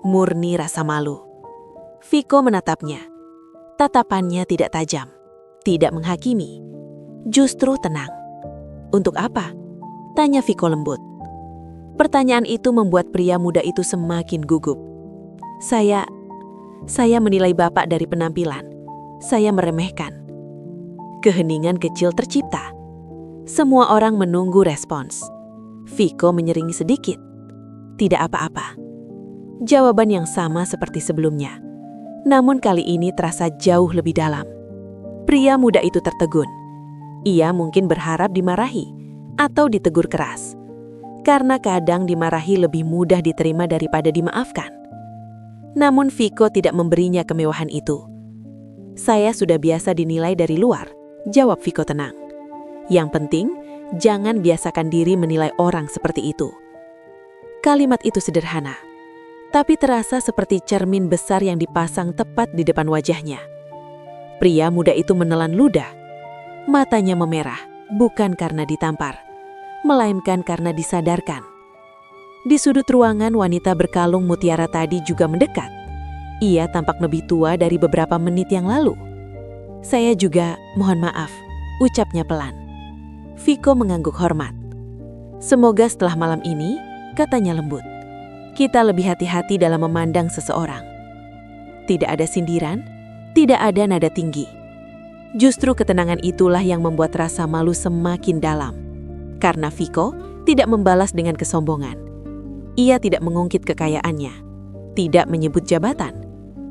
murni rasa malu. Viko menatapnya. Tatapannya tidak tajam, tidak menghakimi, justru tenang. "Untuk apa?" tanya Viko lembut. Pertanyaan itu membuat pria muda itu semakin gugup. Saya menilai Bapak dari penampilan. Saya meremehkan." Keheningan kecil tercipta. Semua orang menunggu respons. Viko menyeringi sedikit. "Tidak apa-apa." Jawaban yang sama seperti sebelumnya. Namun kali ini terasa jauh lebih dalam. Pria muda itu tertegun. Ia mungkin berharap dimarahi atau ditegur keras. Karena kadang dimarahi lebih mudah diterima daripada dimaafkan. Namun Viko tidak memberinya kemewahan itu. "Saya sudah biasa dinilai dari luar," jawab Viko tenang. "Yang penting, jangan biasakan diri menilai orang seperti itu." Kalimat itu sederhana, tapi terasa seperti cermin besar yang dipasang tepat di depan wajahnya. Pria muda itu menelan ludah. Matanya memerah, bukan karena ditampar, melainkan karena disadarkan. Di sudut ruangan, wanita berkalung mutiara tadi juga mendekat. Ia tampak lebih tua dari beberapa menit yang lalu. "Saya juga mohon maaf," ucapnya pelan. Viko mengangguk hormat. "Semoga setelah malam ini," katanya lembut, "kita lebih hati-hati dalam memandang seseorang." Tidak ada sindiran, tidak ada nada tinggi. Justru ketenangan itulah yang membuat rasa malu semakin dalam. Karena Viko tidak membalas dengan kesombongan. Ia tidak mengungkit kekayaannya, tidak menyebut jabatan,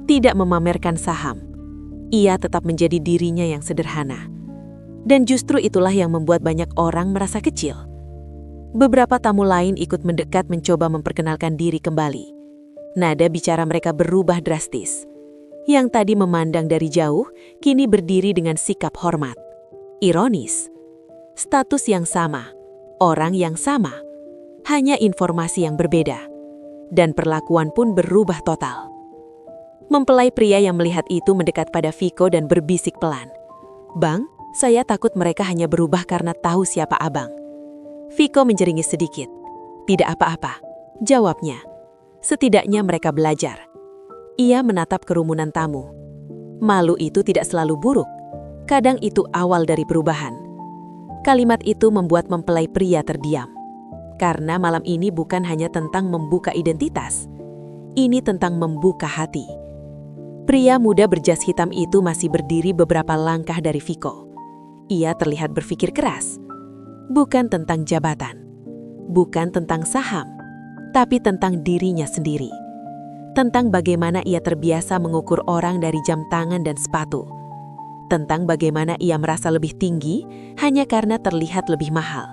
tidak memamerkan saham. Ia tetap menjadi dirinya yang sederhana. Dan justru itulah yang membuat banyak orang merasa kecil. Beberapa tamu lain ikut mendekat mencoba memperkenalkan diri kembali. Nada bicara mereka berubah drastis. Yang tadi memandang dari jauh, kini berdiri dengan sikap hormat. Ironis. Status yang sama, orang yang sama, hanya informasi yang berbeda. Dan perlakuan pun berubah total. Mempelai pria yang melihat itu mendekat pada Viko dan berbisik pelan. "Bang, saya takut mereka hanya berubah karena tahu siapa abang." Viko menjeringis sedikit. "Tidak apa-apa," jawabnya. "Setidaknya mereka belajar." Ia menatap kerumunan tamu. Malu itu tidak selalu buruk. Kadang itu awal dari perubahan. Kalimat itu membuat mempelai pria terdiam. Karena malam ini bukan hanya tentang membuka identitas. Ini tentang membuka hati. Pria muda berjas hitam itu masih berdiri beberapa langkah dari Viko. ia terlihat berpikir keras. Bukan tentang jabatan, bukan tentang saham, tapi tentang dirinya sendiri. Tentang bagaimana ia terbiasa mengukur orang dari jam tangan dan sepatu. Tentang bagaimana ia merasa lebih tinggi hanya karena terlihat lebih mahal.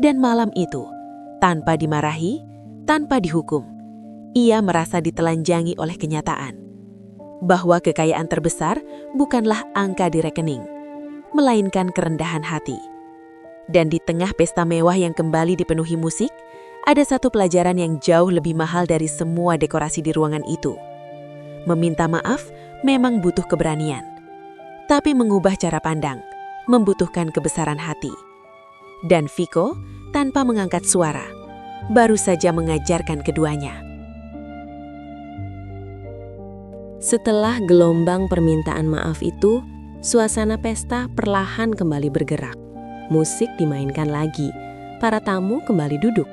Dan malam itu, tanpa dimarahi, tanpa dihukum, ia merasa ditelanjangi oleh kenyataan bahwa kekayaan terbesar bukanlah angka di rekening, melainkan kerendahan hati. Dan di tengah pesta mewah yang kembali dipenuhi musik, ada satu pelajaran yang jauh lebih mahal dari semua dekorasi di ruangan itu. Meminta maaf memang butuh keberanian, tapi mengubah cara pandang membutuhkan kebesaran hati. Dan Viko, tanpa mengangkat suara, baru saja mengajarkan keduanya. Setelah gelombang permintaan maaf itu, suasana pesta perlahan kembali bergerak. Musik dimainkan lagi, para tamu kembali duduk.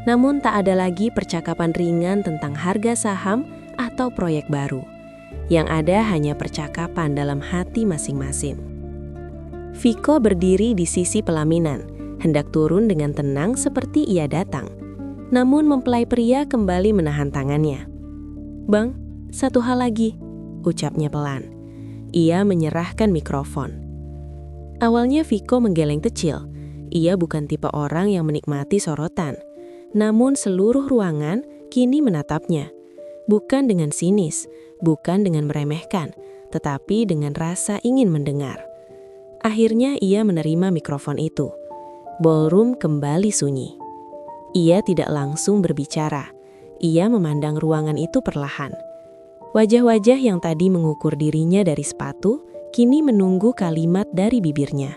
Namun tak ada lagi percakapan ringan tentang harga saham atau proyek baru. Yang ada hanya percakapan dalam hati masing-masing. Viko berdiri di sisi pelaminan, hendak turun dengan tenang seperti ia datang. Namun mempelai pria kembali menahan tangannya. "Bang, satu hal lagi," ucapnya pelan. Ia menyerahkan mikrofon. Awalnya Viko menggeleng kecil. Ia bukan tipe orang yang menikmati sorotan. Namun seluruh ruangan kini menatapnya. Bukan dengan sinis, bukan dengan meremehkan, tetapi dengan rasa ingin mendengar. Akhirnya ia menerima mikrofon itu. Ballroom kembali sunyi. Ia tidak langsung berbicara. Ia memandang ruangan itu perlahan. Wajah-wajah yang tadi mengukur dirinya dari sepatu, kini menunggu kalimat dari bibirnya.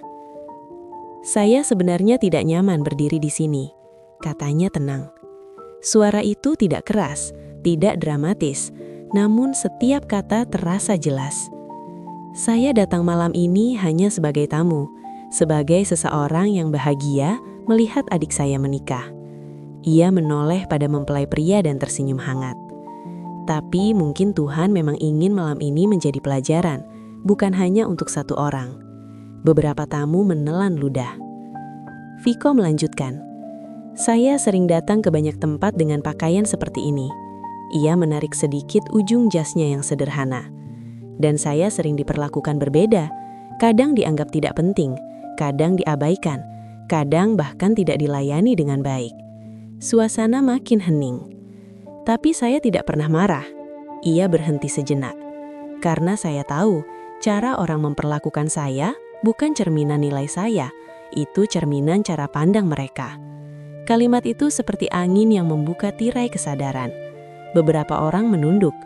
"Saya sebenarnya tidak nyaman berdiri di sini," katanya tenang. Suara itu tidak keras, tidak dramatis, namun setiap kata terasa jelas. "Saya datang malam ini hanya sebagai tamu, sebagai seseorang yang bahagia melihat adik saya menikah." Ia menoleh pada mempelai pria dan tersenyum hangat. Tapi mungkin Tuhan memang ingin malam ini menjadi pelajaran, bukan hanya untuk satu orang. Beberapa tamu menelan ludah. Viko melanjutkan, "Saya sering datang ke banyak tempat dengan pakaian seperti ini." Ia menarik sedikit ujung jasnya yang sederhana. "Dan saya sering diperlakukan berbeda. Kadang dianggap tidak penting, kadang diabaikan, kadang bahkan tidak dilayani dengan baik." Suasana makin hening. Tapi saya tidak pernah marah. Ia berhenti sejenak. Karena saya tahu, cara orang memperlakukan saya bukan cerminan nilai saya, itu cerminan cara pandang mereka. Kalimat itu seperti angin yang membuka tirai kesadaran. Beberapa orang menunduk.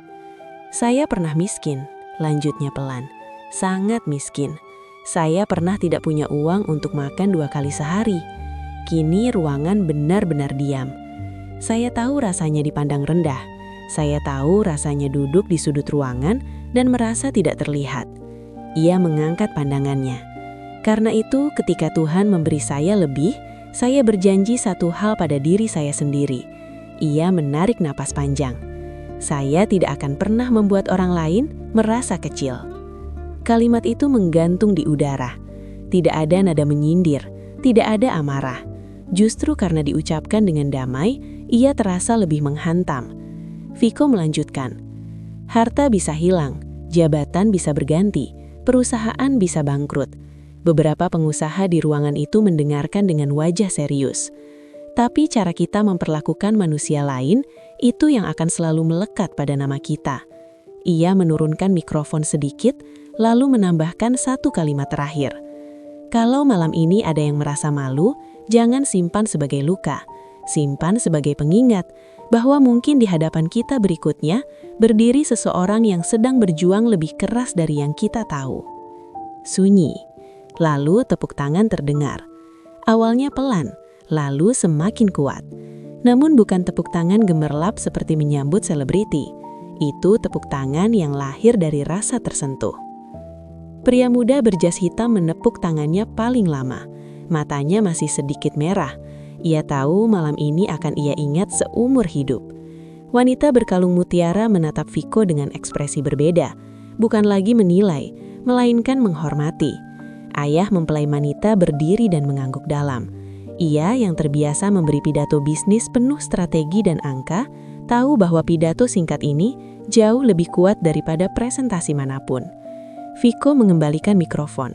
"Saya pernah miskin," lanjutnya pelan. "Sangat miskin. Saya pernah tidak punya uang untuk makan 2 kali sehari. Kini ruangan benar-benar diam. Saya tahu rasanya dipandang rendah. Saya tahu rasanya duduk di sudut ruangan dan merasa tidak terlihat." Ia mengangkat pandangannya. "Karena itu, ketika Tuhan memberi saya lebih, saya berjanji satu hal pada diri saya sendiri." Ia menarik napas panjang. "Saya tidak akan pernah membuat orang lain merasa kecil." Kalimat itu menggantung di udara. Tidak ada nada menyindir, tidak ada amarah. Justru karena diucapkan dengan damai, ia terasa lebih menghantam. Viko melanjutkan, "Harta bisa hilang, jabatan bisa berganti, perusahaan bisa bangkrut." Beberapa pengusaha di ruangan itu mendengarkan dengan wajah serius. Tapi cara kita memperlakukan manusia lain, itu yang akan selalu melekat pada nama kita. Ia menurunkan mikrofon sedikit, lalu menambahkan satu kalimat terakhir. "Kalau malam ini ada yang merasa malu, jangan simpan sebagai luka. Simpan sebagai pengingat bahwa mungkin di hadapan kita berikutnya berdiri seseorang yang sedang berjuang lebih keras dari yang kita tahu." Sunyi. Lalu tepuk tangan terdengar. Awalnya pelan, lalu semakin kuat. Namun bukan tepuk tangan gemerlap seperti menyambut selebriti. Itu tepuk tangan yang lahir dari rasa tersentuh. Pria muda berjas hitam menepuk tangannya paling lama. Matanya masih sedikit merah. Ia tahu malam ini akan ia ingat seumur hidup. Wanita berkalung mutiara menatap Viko dengan ekspresi berbeda. Bukan lagi menilai, melainkan menghormati. Ayah mempelai wanita berdiri dan mengangguk dalam. Ia yang terbiasa memberi pidato bisnis penuh strategi dan angka, tahu bahwa pidato singkat ini jauh lebih kuat daripada presentasi manapun. Viko mengembalikan mikrofon.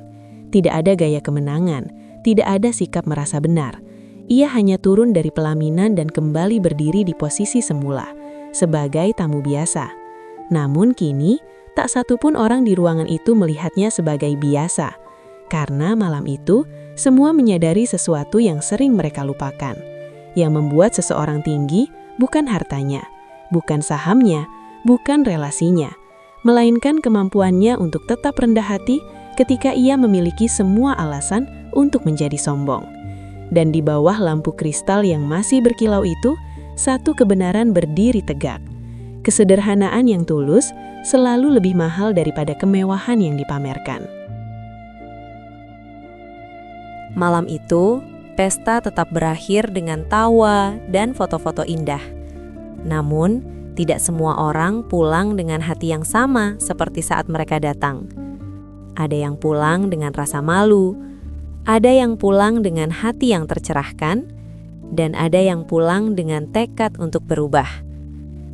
Tidak ada gaya kemenangan, tidak ada sikap merasa benar. Ia hanya turun dari pelaminan dan kembali berdiri di posisi semula, sebagai tamu biasa. Namun kini, tak satupun orang di ruangan itu melihatnya sebagai biasa. Karena malam itu, semua menyadari sesuatu yang sering mereka lupakan. Yang membuat seseorang tinggi bukan hartanya, bukan sahamnya, bukan relasinya, melainkan kemampuannya untuk tetap rendah hati ketika ia memiliki semua alasan untuk menjadi sombong. Dan di bawah lampu kristal yang masih berkilau itu, satu kebenaran berdiri tegak. Kesederhanaan yang tulus selalu lebih mahal daripada kemewahan yang dipamerkan. Malam itu, pesta tetap berakhir dengan tawa dan foto-foto indah. Namun, tidak semua orang pulang dengan hati yang sama seperti saat mereka datang. Ada yang pulang dengan rasa malu, ada yang pulang dengan hati yang tercerahkan, dan ada yang pulang dengan tekad untuk berubah.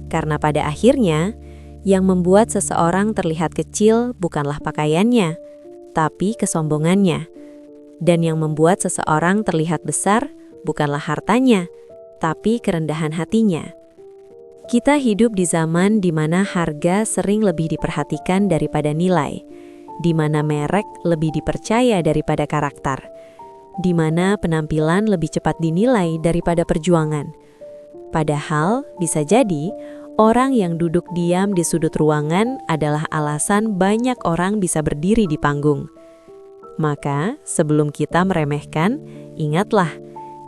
Karena pada akhirnya, yang membuat seseorang terlihat kecil bukanlah pakaiannya, tapi kesombongannya. Dan yang membuat seseorang terlihat besar bukanlah hartanya, tapi kerendahan hatinya. Kita hidup di zaman di mana harga sering lebih diperhatikan daripada nilai, di mana merek lebih dipercaya daripada karakter, di mana penampilan lebih cepat dinilai daripada perjuangan. Padahal bisa jadi orang yang duduk diam di sudut ruangan adalah alasan banyak orang bisa berdiri di panggung. Maka sebelum kita meremehkan, ingatlah,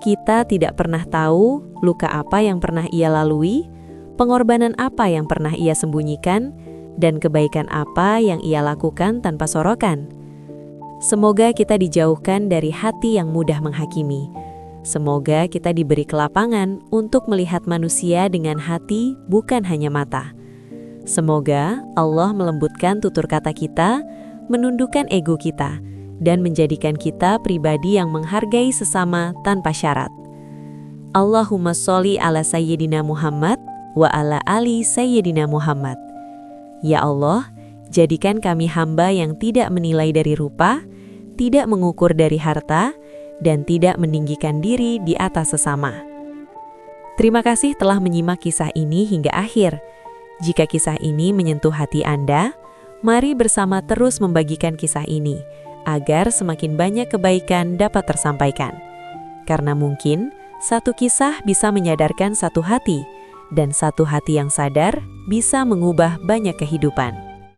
kita tidak pernah tahu luka apa yang pernah ia lalui, pengorbanan apa yang pernah ia sembunyikan, dan kebaikan apa yang ia lakukan tanpa sorokan. Semoga kita dijauhkan dari hati yang mudah menghakimi. Semoga kita diberi kelapangan untuk melihat manusia dengan hati, bukan hanya mata. Semoga Allah melembutkan tutur kata kita, menundukkan ego kita, dan menjadikan kita pribadi yang menghargai sesama tanpa syarat. Allahumma sholli ala Sayyidina Muhammad wa ala ali Sayyidina Muhammad. Ya Allah, jadikan kami hamba yang tidak menilai dari rupa, tidak mengukur dari harta, dan tidak meninggikan diri di atas sesama. Terima kasih telah menyimak kisah ini hingga akhir. Jika kisah ini menyentuh hati Anda, mari bersama terus membagikan kisah ini, agar semakin banyak kebaikan dapat tersampaikan. Karena mungkin satu kisah bisa menyadarkan satu hati, dan satu hati yang sadar bisa mengubah banyak kehidupan.